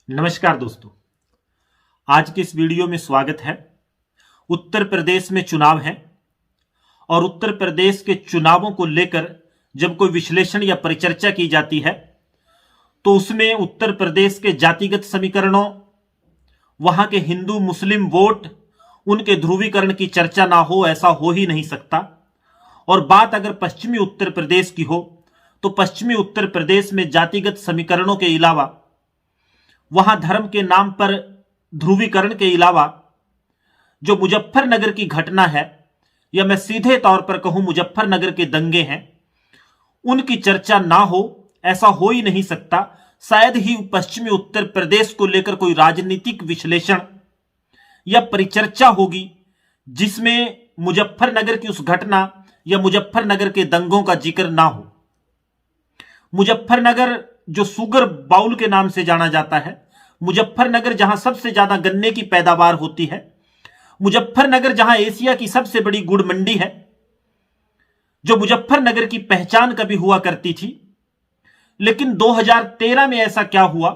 नमस्कार दोस्तों, आज के इस वीडियो में स्वागत है। उत्तर प्रदेश में चुनाव है और उत्तर प्रदेश के चुनावों को लेकर जब कोई विश्लेषण या परिचर्चा की जाती है तो उसमें उत्तर प्रदेश के जातिगत समीकरणों, वहां के हिंदू मुस्लिम वोट, उनके ध्रुवीकरण की चर्चा ना हो, ऐसा हो ही नहीं सकता। और बात अगर पश्चिमी उत्तर प्रदेश की हो तो पश्चिमी उत्तर प्रदेश में जातिगत समीकरणों के अलावा, वहां धर्म के नाम पर ध्रुवीकरण के अलावा जो मुजफ्फरनगर की घटना है, या मैं सीधे तौर पर कहूं मुजफ्फरनगर के दंगे हैं, उनकी चर्चा ना हो, ऐसा हो ही नहीं सकता। शायद ही पश्चिमी उत्तर प्रदेश को लेकर कोई राजनीतिक विश्लेषण या परिचर्चा होगी जिसमें मुजफ्फरनगर की उस घटना या मुजफ्फरनगर के दंगों का जिक्र ना हो। मुजफ्फरनगर जो शुगर बाउल के नाम से जाना जाता है, मुजफ्फरनगर जहां सबसे ज्यादा गन्ने की पैदावार होती है, मुजफ्फरनगर जहां एशिया की सबसे बड़ी गुड़ मंडी है, जो मुजफ्फरनगर की पहचान कभी हुआ करती थी। लेकिन 2013 में ऐसा क्या हुआ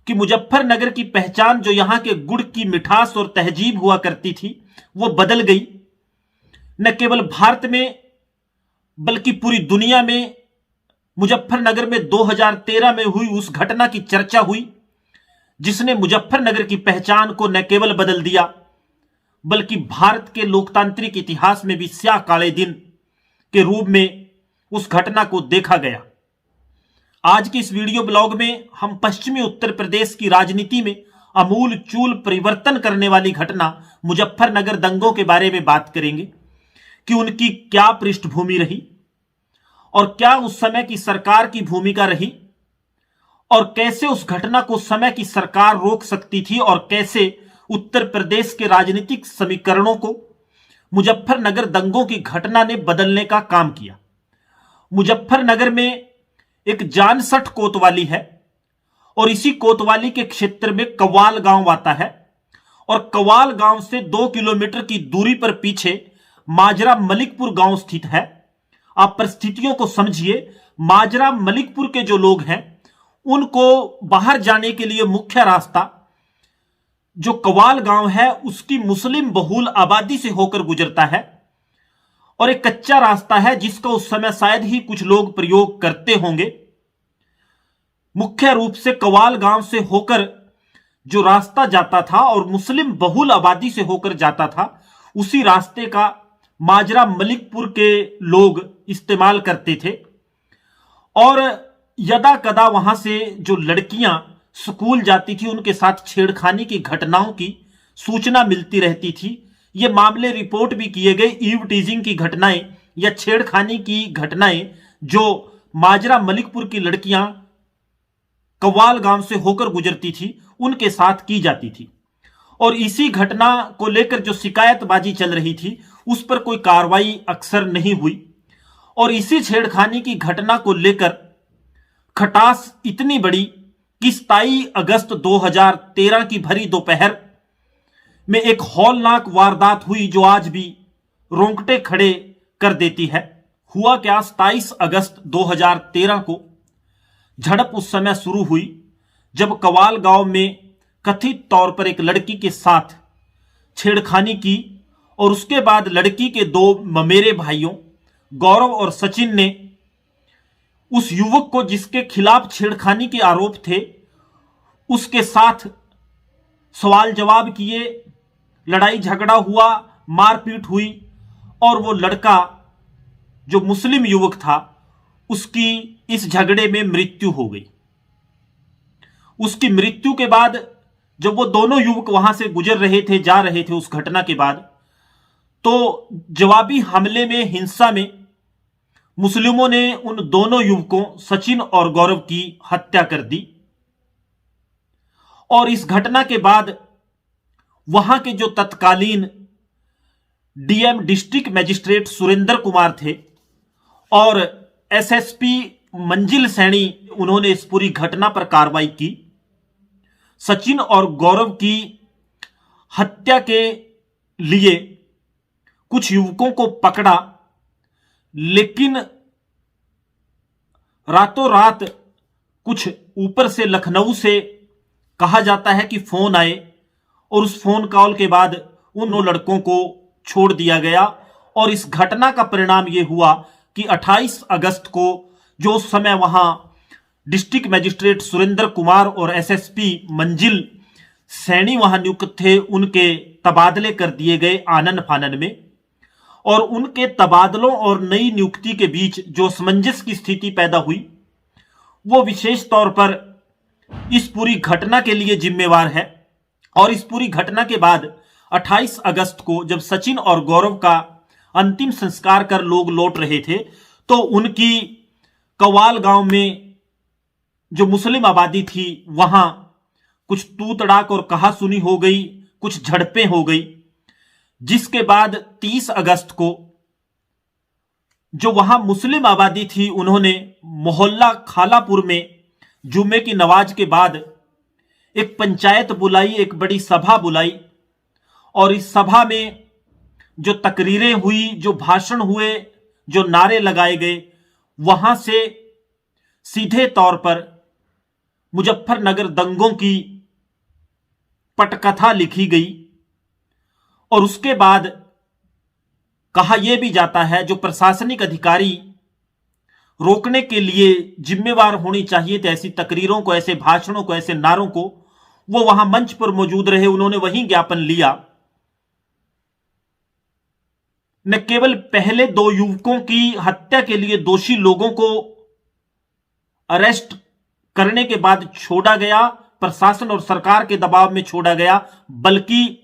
कि मुजफ्फरनगर की पहचान, जो यहां के गुड़ की मिठास और तहजीब हुआ करती थी, वो बदल गई। न केवल भारत में बल्कि पूरी दुनिया में मुजफ्फरनगर में 2013 में हुई उस घटना की चर्चा हुई जिसने मुजफ्फरनगर की पहचान को न केवल बदल दिया बल्कि भारत के लोकतांत्रिक इतिहास में भी स्याह काले दिन के रूप में उस घटना को देखा गया। आज के इस वीडियो ब्लॉग में हम पश्चिमी उत्तर प्रदेश की राजनीति में अमूल चूल परिवर्तन करने वाली घटना मुजफ्फरनगर दंगों के बारे में बात करेंगे कि उनकी क्या पृष्ठभूमि रही और क्या उस समय की सरकार की भूमिका रही और कैसे उस घटना को समय की सरकार रोक सकती थी और कैसे उत्तर प्रदेश के राजनीतिक समीकरणों को मुजफ्फरनगर दंगों की घटना ने बदलने का काम किया। मुजफ्फरनगर में एक जानसठ कोतवाली है और इसी कोतवाली के क्षेत्र में कव्वाल गांव आता है और कव्वाल गांव से 2 किलोमीटर की दूरी पर पीछे माजरा मलिकपुर गांव स्थित है। आप परिस्थितियों को समझिए। माजरा मलिकपुर के जो लोग हैं उनको बाहर जाने के लिए मुख्य रास्ता जो कव्वाल गांव है उसकी मुस्लिम बहुल आबादी से होकर गुजरता है और एक कच्चा रास्ता है जिसका उस समय शायद ही कुछ लोग प्रयोग करते होंगे। मुख्य रूप से कव्वाल गांव से होकर जो रास्ता जाता था और मुस्लिम बहुल आबादी से होकर जाता था, उसी रास्ते का माजरा मलिकपुर के लोग इस्तेमाल करते थे। और यदा कदा वहां से जो लड़कियां स्कूल जाती थी उनके साथ छेड़खानी की घटनाओं की सूचना मिलती रहती थी। ये मामले रिपोर्ट भी किए गए, ईव टीजिंग की घटनाएं या छेड़खानी की घटनाएं जो माजरा मलिकपुर की लड़कियां कव्वाल गांव से होकर गुजरती थी उनके साथ की जाती थी। और इसी घटना को लेकर जो शिकायतबाजी चल रही थी उस पर कोई कार्रवाई अक्सर नहीं हुई और इसी छेड़खानी की घटना को लेकर खटास इतनी बड़ी कि 27 अगस्त 2013 की भरी दोपहर में एक हौलनाक वारदात हुई जो आज भी रोंगटे खड़े कर देती है। हुआ क्या, 27 अगस्त 2013 को झड़प उस समय शुरू हुई जब कव्वाल गांव में कथित तौर पर एक लड़की के साथ छेड़खानी की और उसके बाद लड़की के 2 ममेरे भाइयों गौरव और सचिन ने उस युवक को जिसके खिलाफ छेड़खानी के आरोप थे उसके साथ सवाल जवाब किए, लड़ाई झगड़ा हुआ, मारपीट हुई और वो लड़का जो मुस्लिम युवक था उसकी इस झगड़े में मृत्यु हो गई। उसकी मृत्यु के बाद जब वो दोनों युवक वहां से गुजर रहे थे, जा रहे थे उस घटना के बाद, तो जवाबी हमले में, हिंसा में मुस्लिमों ने उन दोनों युवकों सचिन और गौरव की हत्या कर दी। और इस घटना के बाद वहां के जो तत्कालीन DM district magistrate Surendra Kumar थे और एसएसपी मंजिल सैनी, उन्होंने इस पूरी घटना पर कार्रवाई की। सचिन और गौरव की हत्या के लिए कुछ युवकों को पकड़ा, लेकिन रातों रात कुछ ऊपर से लखनऊ से कहा जाता है कि फोन आए और उस फोन कॉल के बाद उन 9 लड़कों को छोड़ दिया गया। और इस घटना का परिणाम यह हुआ कि 28 अगस्त को, जो उस समय वहां डिस्ट्रिक्ट मजिस्ट्रेट सुरेंद्र कुमार और एसएसपी मंजिल सैनी वहां नियुक्त थे, उनके तबादले कर दिए गए आनन फानन में। और उनके तबादलों और नई नियुक्ति के बीच जो असमंजस की स्थिति पैदा हुई, वो विशेष तौर पर इस पूरी घटना के लिए जिम्मेवार है। और इस पूरी घटना के बाद 28 अगस्त को जब सचिन और गौरव का अंतिम संस्कार कर लोग लौट रहे थे, तो उनकी कवाल गांव में जो मुस्लिम आबादी थी, वहां कुछ तू तड़ाक और कहा सुनी हो गई, कुछ झड़पें हो गई, जिसके बाद 30 अगस्त को जो वहां मुस्लिम आबादी थी, उन्होंने मोहल्ला खालापुर में जुम्मे की नमाज के बाद एक पंचायत बुलाई, एक बड़ी सभा बुलाई। और इस सभा में जो तकरीरें हुई, जो भाषण हुए, जो नारे लगाए गए, वहां से सीधे तौर पर मुजफ्फरनगर दंगों की पटकथा लिखी गई। और उसके बाद कहा यह भी जाता है, जो प्रशासनिक अधिकारी रोकने के लिए जिम्मेवार होनी चाहिए थे ऐसी तकरीरों को, ऐसे भाषणों को, ऐसे नारों को, वो वहां मंच पर मौजूद रहे, उन्होंने वहीं ज्ञापन लिया। न केवल पहले 2 युवकों की हत्या के लिए दोषी लोगों को अरेस्ट करने के बाद छोड़ा गया, प्रशासन और सरकार के दबाव में छोड़ा गया, बल्कि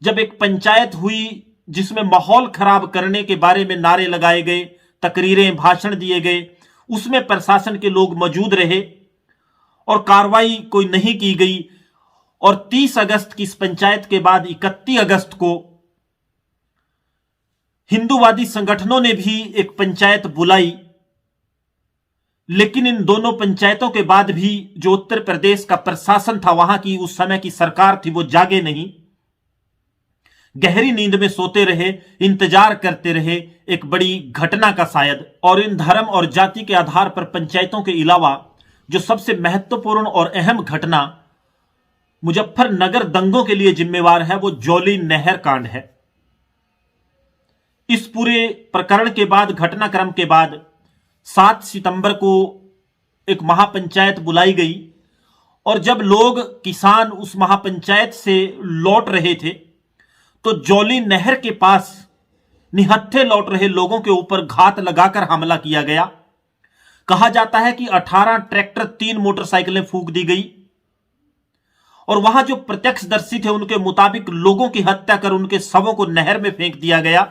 जब एक पंचायत हुई जिसमें माहौल खराब करने के बारे में नारे लगाए गए, तकरीरें, भाषण दिए गए, उसमें प्रशासन के लोग मौजूद रहे और कार्रवाई कोई नहीं की गई। और 30 अगस्त की इस पंचायत के बाद 31 अगस्त को हिंदूवादी संगठनों ने भी एक पंचायत बुलाई। लेकिन इन दोनों पंचायतों के बाद भी जो उत्तर प्रदेश का प्रशासन था, वहां की उस समय की सरकार थी, वो जागे नहीं, गहरी नींद में सोते रहे, इंतजार करते रहे एक बड़ी घटना का शायद। और इन धर्म और जाति के आधार पर पंचायतों के अलावा जो सबसे महत्वपूर्ण और अहम घटना मुजफ्फरनगर दंगों के लिए जिम्मेवार है, वो जौली नहर कांड है। इस पूरे प्रकरण के बाद, घटनाक्रम के बाद 7 सितंबर को एक महापंचायत बुलाई गई। और जब लोग, किसान उस महापंचायत से लौट रहे थे, तो जौली नहर के पास निहत्थे लौट रहे लोगों के ऊपर घात लगाकर हमला किया गया। कहा जाता है कि 18 ट्रैक्टर, 3 मोटरसाइकिलें फूंक दी गई। और वहां जो प्रत्यक्षदर्शी थे, उनके मुताबिक लोगों की हत्या कर उनके शवों को नहर में फेंक दिया गया।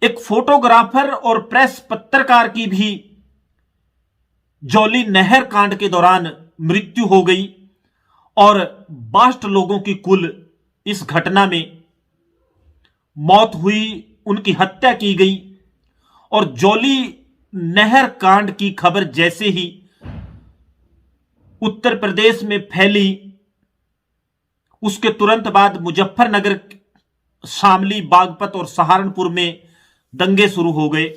एक फोटोग्राफर और प्रेस पत्रकार की भी जौली नहर कांड के दौरान मृत्यु हो गई और 62 लोगों की कुल इस घटना में मौत हुई, उनकी हत्या की गई। और जौली नहर कांड की खबर जैसे ही उत्तर प्रदेश में फैली, उसके तुरंत बाद मुजफ्फरनगर, शामली, बागपत और सहारनपुर में दंगे शुरू हो गए।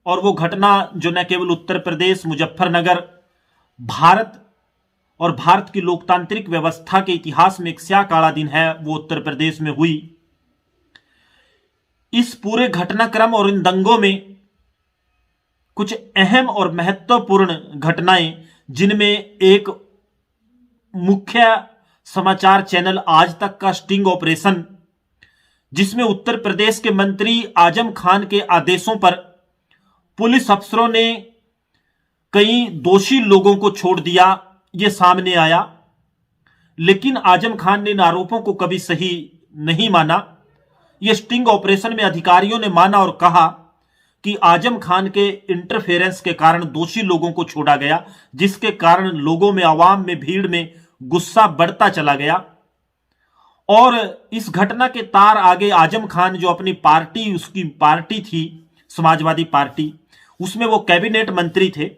और वो घटना जो न केवल उत्तर प्रदेश, मुजफ्फरनगर, भारत और भारत की लोकतांत्रिक व्यवस्था के इतिहास में एक स्याह काला दिन है, वो उत्तर प्रदेश में हुई। इस पूरे घटनाक्रम और इन दंगों में कुछ अहम और महत्वपूर्ण घटनाएं, जिनमें एक मुख्य समाचार चैनल आज तक का स्टिंग ऑपरेशन, जिसमें उत्तर प्रदेश के मंत्री आजम खान के आदेशों पर पुलिस अफसरों ने कई दोषी लोगों को छोड़ दिया, यह सामने आया। लेकिन आजम खान ने इन आरोपों को कभी सही नहीं माना। यह स्टिंग ऑपरेशन में अधिकारियों ने माना और कहा कि आजम खान के इंटरफेरेंस के कारण दोषी लोगों को छोड़ा गया, जिसके कारण लोगों में, आवाम में, भीड़ में गुस्सा बढ़ता चला गया। और इस घटना के तार आगे आजम खान, जो अपनी पार्टी, उसकी पार्टी थी समाजवादी पार्टी, उसमें वो कैबिनेट मंत्री थे।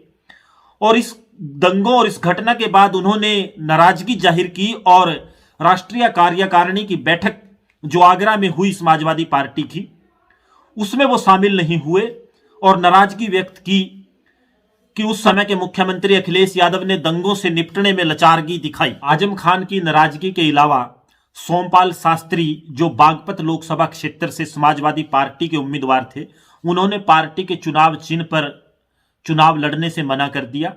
और इस दंगों और इस घटना के बाद उन्होंने नाराजगी जाहिर की और राष्ट्रीय कार्यकारिणी की बैठक जो आगरा में हुई समाजवादी पार्टी की, उसमें वो शामिल नहीं हुए और नाराजगी व्यक्त की कि उस समय के मुख्यमंत्री अखिलेश यादव ने दंगों से निपटने में लाचारगी दिखाई। आजम खान की नाराजगी के अलावा सोमपाल शास्त्री, जो बागपत लोकसभा क्षेत्र से समाजवादी पार्टी के उम्मीदवार थे, उन्होंने पार्टी के चुनाव चिन्ह पर चुनाव लड़ने से मना कर दिया।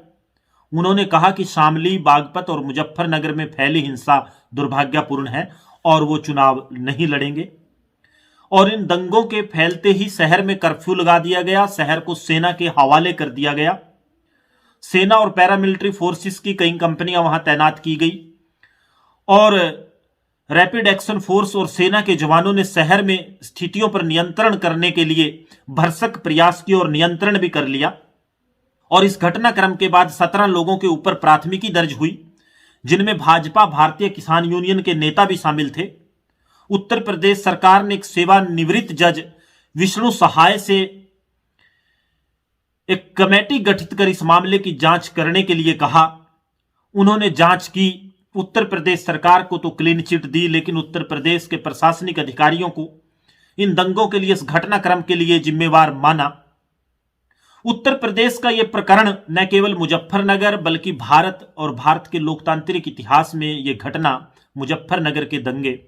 उन्होंने कहा कि शामली, बागपत और मुजफ्फरनगर में फैली हिंसा दुर्भाग्यपूर्ण है और वो चुनाव नहीं लड़ेंगे। और इन दंगों के फैलते ही शहर में कर्फ्यू लगा दिया गया, शहर को सेना के हवाले कर दिया गया। सेना और पैरामिलिट्री फोर्सेस की कई कंपनियां वहां तैनात की गई और रैपिड एक्शन फोर्स और सेना के जवानों ने शहर में स्थितियों पर नियंत्रण करने के लिए भरसक प्रयास किए और नियंत्रण भी कर लिया। और इस घटनाक्रम के बाद 17 लोगों के ऊपर प्राथमिकी दर्ज हुई, जिनमें भाजपा भारतीय किसान यूनियन के नेता भी शामिल थे। उत्तर प्रदेश सरकार ने एक सेवानिवृत्त जज विष्णु सहाय से एक कमेटी गठित कर इस मामले की जांच करने के लिए कहा। उन्होंने जांच की। उत्तर प्रदेश सरकार को तो क्लीन चिट दी, लेकिन उत्तर प्रदेश के प्रशासनिक अधिकारियों को इन दंगों के लिए, इस घटनाक्रम के लिए जिम्मेवार माना। उत्तर प्रदेश का यह प्रकरण न केवल मुजफ्फरनगर बल्कि भारत और भारत के लोकतांत्रिक इतिहास में यह घटना, मुजफ्फरनगर के दंगे,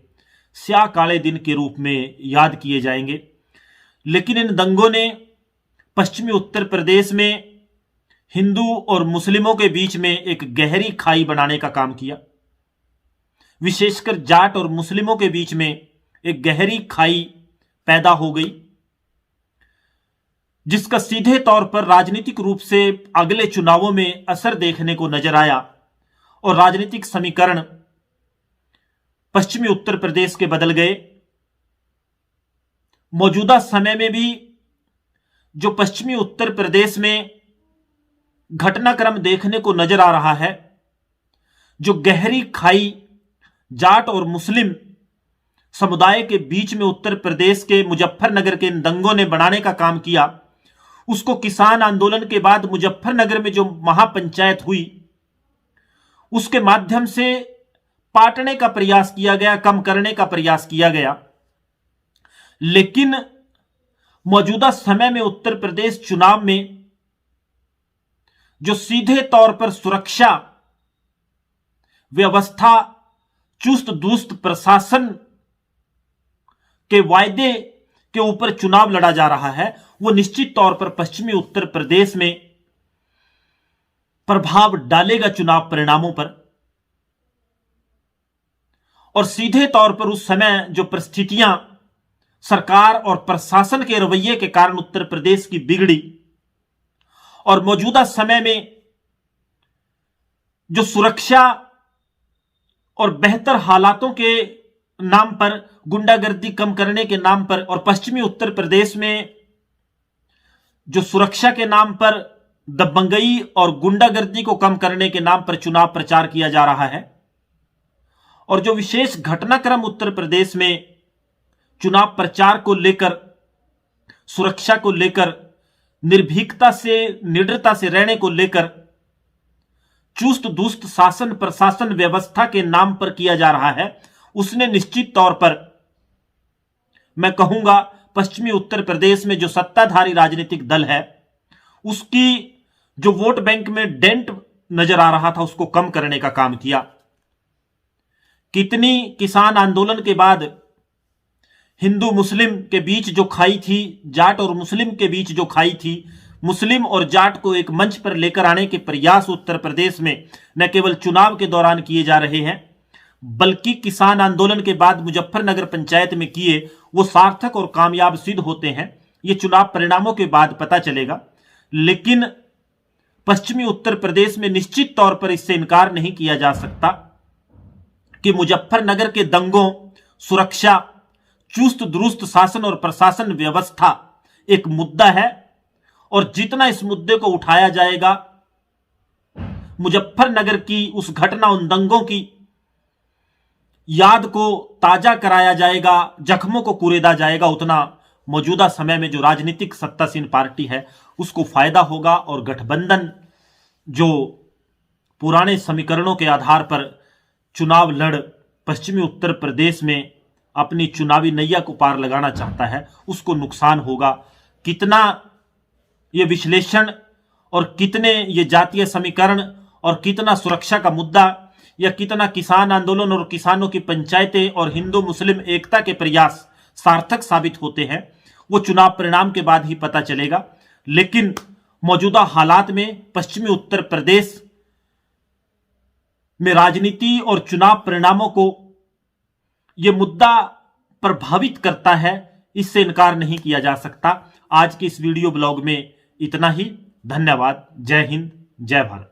स्याह काले दिन के रूप में याद किए जाएंगे। लेकिन इन दंगों ने पश्चिमी उत्तर प्रदेश में हिंदू और मुस्लिमों के बीच में एक गहरी खाई बनाने का काम किया। विशेषकर जाट और मुस्लिमों के बीच में एक गहरी खाई पैदा हो गई, जिसका सीधे तौर पर राजनीतिक रूप से अगले चुनावों में असर देखने को नजर आया। और राजनीतिक समीकरण पश्चिमी उत्तर प्रदेश के बदल गए। मौजूदा समय में भी जो पश्चिमी उत्तर प्रदेश में घटनाक्रम देखने को नजर आ रहा है, जो गहरी खाई जाट और मुस्लिम समुदाय के बीच में उत्तर प्रदेश के मुजफ्फरनगर के इन दंगों ने बनाने का काम किया, उसको किसान आंदोलन के बाद मुजफ्फरनगर में जो महापंचायत हुई उसके माध्यम से पाटने का प्रयास किया गया, कम करने का प्रयास किया गया। लेकिन मौजूदा समय में उत्तर प्रदेश चुनाव में जो सीधे तौर पर सुरक्षा व्यवस्था, चुस्त दुरुस्त प्रशासन के वायदे के ऊपर चुनाव लड़ा जा रहा है, वो निश्चित तौर पर पश्चिमी उत्तर प्रदेश में प्रभाव डालेगा चुनाव परिणामों पर। और सीधे तौर पर उस समय जो परिस्थितियां सरकार और प्रशासन के रवैये के कारण उत्तर प्रदेश की बिगड़ी, और मौजूदा समय में जो सुरक्षा और बेहतर हालातों के नाम पर, गुंडागर्दी कम करने के नाम पर, और पश्चिमी उत्तर प्रदेश में जो सुरक्षा के नाम पर दबंगई और गुंडागर्दी को कम करने के नाम पर चुनाव प्रचार किया जा रहा है, और जो विशेष घटनाक्रम उत्तर प्रदेश में चुनाव प्रचार को लेकर, सुरक्षा को लेकर, निर्भीकता से, निडरता से रहने को लेकर, चुस्त दुरुस्त शासन प्रशासन व्यवस्था के नाम पर किया जा रहा है, उसने निश्चित तौर पर, मैं कहूंगा, पश्चिमी उत्तर प्रदेश में जो सत्ताधारी राजनीतिक दल है उसकी जो वोट बैंक में डेंट नजर आ रहा था उसको कम करने का काम किया। कितनी किसान आंदोलन के बाद हिंदू मुस्लिम के बीच जो खाई थी, जाट और मुस्लिम के बीच जो खाई थी, मुस्लिम और जाट को एक मंच पर लेकर आने के प्रयास उत्तर प्रदेश में न केवल चुनाव के दौरान किए जा रहे हैं, बल्कि किसान आंदोलन के बाद मुजफ्फरनगर पंचायत में किए, वो सार्थक और कामयाब सिद्ध होते हैं। ये चुनाव परिणामों के बाद पता चलेगा। लेकिन पश्चिमी उत्तर प्रदेश में निश्चित तौर पर इससे इनकार नहीं किया जा सकता कि मुजफ्फरनगर के दंगों, सुरक्षा, चुस्त दुरुस्त शासन और प्रशासन व्यवस्था एक मुद्दा है, और जितना इस मुद्दे को उठाया जाएगा, मुजफ्फरनगर की उस घटना, उन दंगों की याद को ताजा कराया जाएगा, जख्मों को कुरेदा जाएगा, उतना मौजूदा समय में जो राजनीतिक सत्तासीन पार्टी है उसको फायदा होगा। और गठबंधन जो पुराने समीकरणों के आधार पर चुनाव लड़ पश्चिमी उत्तर प्रदेश में अपनी चुनावी नैया को पार लगाना चाहता है, उसको नुकसान होगा। कितना ये विश्लेषण और कितने ये जातीय समीकरण और कितना सुरक्षा का मुद्दा या कितना किसान आंदोलन और किसानों की पंचायतें और हिंदू मुस्लिम एकता के प्रयास सार्थक साबित होते हैं, वो चुनाव परिणाम के बाद ही पता चलेगा। लेकिन मौजूदा हालात में पश्चिमी उत्तर प्रदेश में राजनीति और चुनाव परिणामों को यह मुद्दा प्रभावित करता है, इससे इनकार नहीं किया जा सकता। आज के इस वीडियो ब्लॉग में इतना ही। धन्यवाद। जय हिंद, जय भारत।